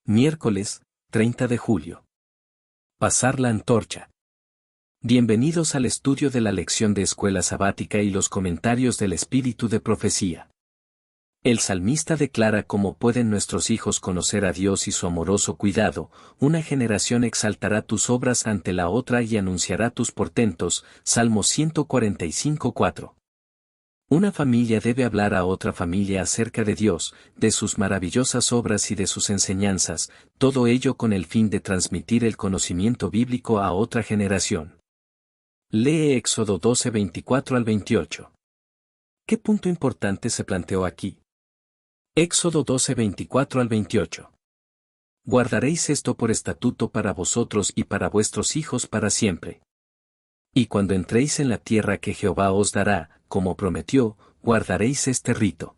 Miércoles, 30 de julio. Pasar la antorcha. Bienvenidos al estudio de la lección de escuela sabática y los comentarios del espíritu de profecía. El salmista declara cómo pueden nuestros hijos conocer a Dios y su amoroso cuidado. Una generación exaltará tus obras ante la otra y anunciará tus portentos. Salmo 145:4. Una familia debe hablar a otra familia acerca de Dios, de sus maravillosas obras y de sus enseñanzas, todo ello con el fin de transmitir el conocimiento bíblico a otra generación. Lee Éxodo 12:24 al 28. ¿Qué punto importante se planteó aquí? Éxodo 12:24 al 28. Guardaréis esto por estatuto para vosotros y para vuestros hijos para siempre. Y cuando entréis en la tierra que Jehová os dará, como prometió, guardaréis este rito.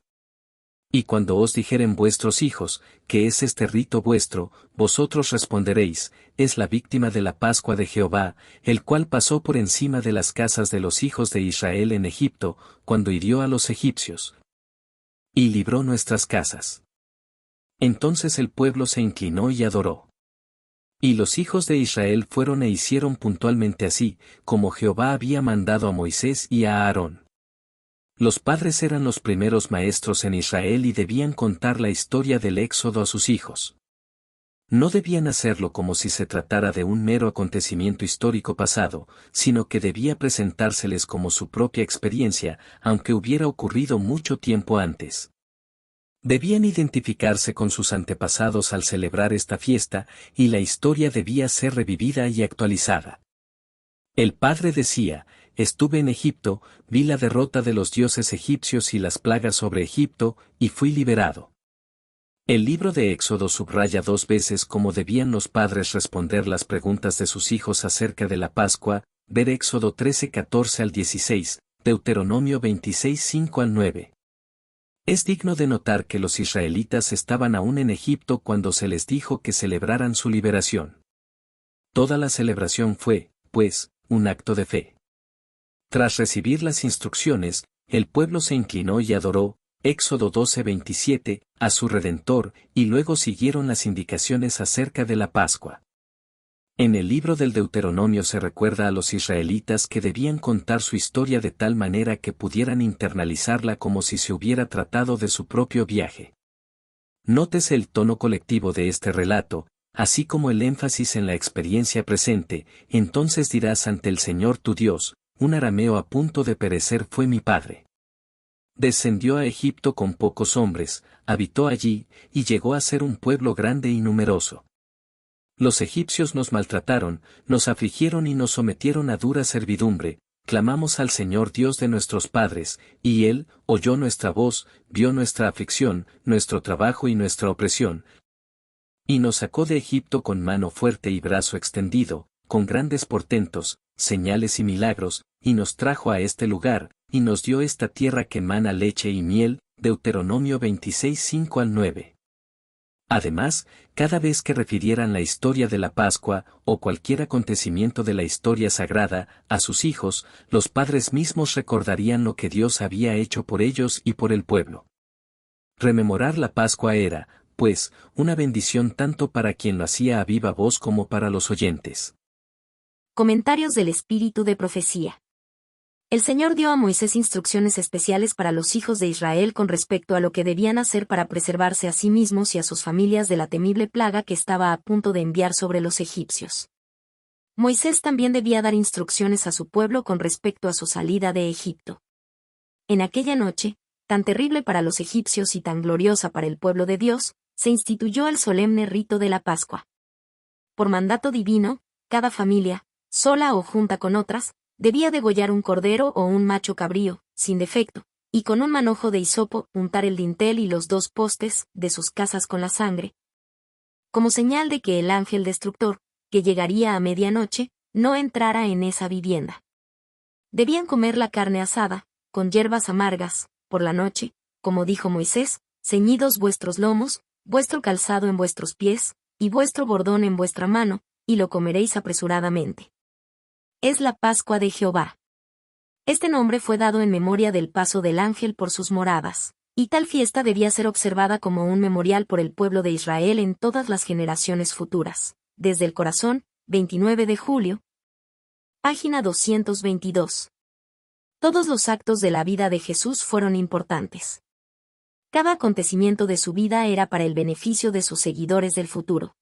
Y cuando os dijeren vuestros hijos, ¿qué es este rito vuestro?, vosotros responderéis, es la víctima de la Pascua de Jehová, el cual pasó por encima de las casas de los hijos de Israel en Egipto, cuando hirió a los egipcios. Y libró nuestras casas. Entonces el pueblo se inclinó y adoró. Y los hijos de Israel fueron e hicieron puntualmente así, como Jehová había mandado a Moisés y a Aarón. Los padres eran los primeros maestros en Israel y debían contar la historia del Éxodo a sus hijos. No debían hacerlo como si se tratara de un mero acontecimiento histórico pasado, sino que debía presentárseles como su propia experiencia, aunque hubiera ocurrido mucho tiempo antes. Debían identificarse con sus antepasados al celebrar esta fiesta, y la historia debía ser revivida y actualizada. El padre decía, estuve en Egipto, vi la derrota de los dioses egipcios y las plagas sobre Egipto, y fui liberado. El libro de Éxodo subraya 2 veces cómo debían los padres responder las preguntas de sus hijos acerca de la Pascua, ver Éxodo 13:14 al 16, Deuteronomio 26:5 al 9. Es digno de notar que los israelitas estaban aún en Egipto cuando se les dijo que celebraran su liberación. Toda la celebración fue, pues, un acto de fe. Tras recibir las instrucciones, el pueblo se inclinó y adoró, Éxodo 12:27, a su Redentor, y luego siguieron las indicaciones acerca de la Pascua. En el libro del Deuteronomio se recuerda a los israelitas que debían contar su historia de tal manera que pudieran internalizarla como si se hubiera tratado de su propio viaje. Nótese el tono colectivo de este relato, así como el énfasis en la experiencia presente. Entonces dirás ante el Señor tu Dios, un arameo a punto de perecer fue mi padre. Descendió a Egipto con pocos hombres, habitó allí, y llegó a ser un pueblo grande y numeroso. Los egipcios nos maltrataron, nos afligieron y nos sometieron a dura servidumbre. Clamamos al Señor Dios de nuestros padres, y Él oyó nuestra voz, vio nuestra aflicción, nuestro trabajo y nuestra opresión. Y nos sacó de Egipto con mano fuerte y brazo extendido, con grandes portentos, señales y milagros, y nos trajo a este lugar, y nos dio esta tierra que mana leche y miel. Deuteronomio 26:5 al 9. Además, cada vez que refirieran la historia de la Pascua, o cualquier acontecimiento de la historia sagrada, a sus hijos, los padres mismos recordarían lo que Dios había hecho por ellos y por el pueblo. Rememorar la Pascua era, pues, una bendición tanto para quien lo hacía a viva voz como para los oyentes. Comentarios del espíritu de profecía. El Señor dio a Moisés instrucciones especiales para los hijos de Israel con respecto a lo que debían hacer para preservarse a sí mismos y a sus familias de la temible plaga que estaba a punto de enviar sobre los egipcios. Moisés también debía dar instrucciones a su pueblo con respecto a su salida de Egipto. En aquella noche, tan terrible para los egipcios y tan gloriosa para el pueblo de Dios, se instituyó el solemne rito de la Pascua. Por mandato divino, cada familia, sola o junta con otras, debía degollar un cordero o un macho cabrío, sin defecto, y con un manojo de hisopo untar el dintel y los 2 postes de sus casas con la sangre, como señal de que el ángel destructor, que llegaría a medianoche, no entrara en esa vivienda. Debían comer la carne asada, con hierbas amargas, por la noche, como dijo Moisés, ceñidos vuestros lomos, vuestro calzado en vuestros pies, y vuestro bordón en vuestra mano, y lo comeréis apresuradamente. Es la Pascua de Jehová. Este nombre fue dado en memoria del paso del ángel por sus moradas. Y tal fiesta debía ser observada como un memorial por el pueblo de Israel en todas las generaciones futuras. Desde el corazón, 29 de julio. Página 222. Todos los actos de la vida de Jesús fueron importantes. Cada acontecimiento de su vida era para el beneficio de sus seguidores del futuro.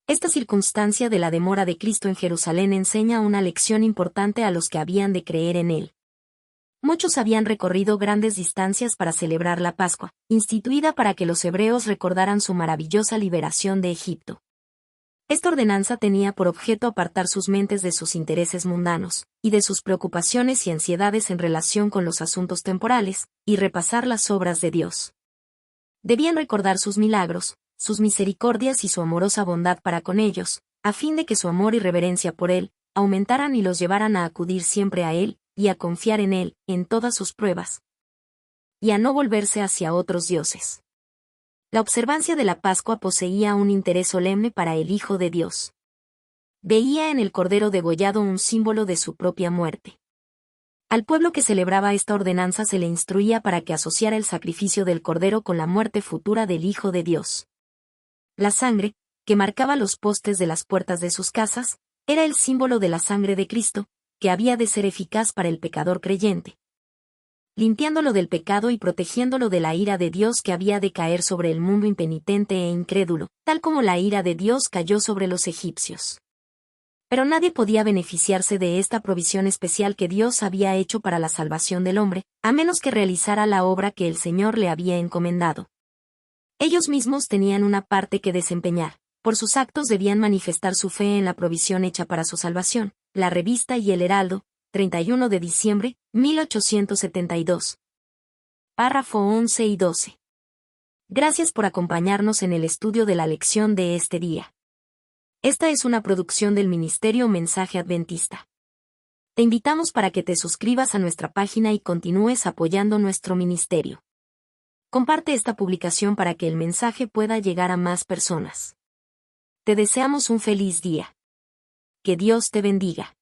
Esta circunstancia de la demora de Cristo en Jerusalén enseña una lección importante a los que habían de creer en él. Muchos habían recorrido grandes distancias para celebrar la Pascua, instituida para que los hebreos recordaran su maravillosa liberación de Egipto. Esta ordenanza tenía por objeto apartar sus mentes de sus intereses mundanos, y de sus preocupaciones y ansiedades en relación con los asuntos temporales, y repasar las obras de Dios. Debían recordar sus milagros, sus misericordias y su amorosa bondad para con ellos, a fin de que su amor y reverencia por Él aumentaran y los llevaran a acudir siempre a Él, y a confiar en Él, en todas sus pruebas, y a no volverse hacia otros dioses. La observancia de la Pascua poseía un interés solemne para el Hijo de Dios. Veía en el Cordero degollado un símbolo de su propia muerte. Al pueblo que celebraba esta ordenanza se le instruía para que asociara el sacrificio del Cordero con la muerte futura del Hijo de Dios. La sangre, que marcaba los postes de las puertas de sus casas, era el símbolo de la sangre de Cristo, que había de ser eficaz para el pecador creyente, limpiándolo del pecado y protegiéndolo de la ira de Dios que había de caer sobre el mundo impenitente e incrédulo, tal como la ira de Dios cayó sobre los egipcios. Pero nadie podía beneficiarse de esta provisión especial que Dios había hecho para la salvación del hombre, a menos que realizara la obra que el Señor le había encomendado. Ellos mismos tenían una parte que desempeñar. Por sus actos debían manifestar su fe en la provisión hecha para su salvación. La Revista y el Heraldo, 31 de diciembre, 1872. Párrafo 11 y 12. Gracias por acompañarnos en el estudio de la lección de este día. Esta es una producción del Ministerio Mensaje Adventista. Te invitamos para que te suscribas a nuestra página y continúes apoyando nuestro ministerio. Comparte esta publicación para que el mensaje pueda llegar a más personas. Te deseamos un feliz día. Que Dios te bendiga.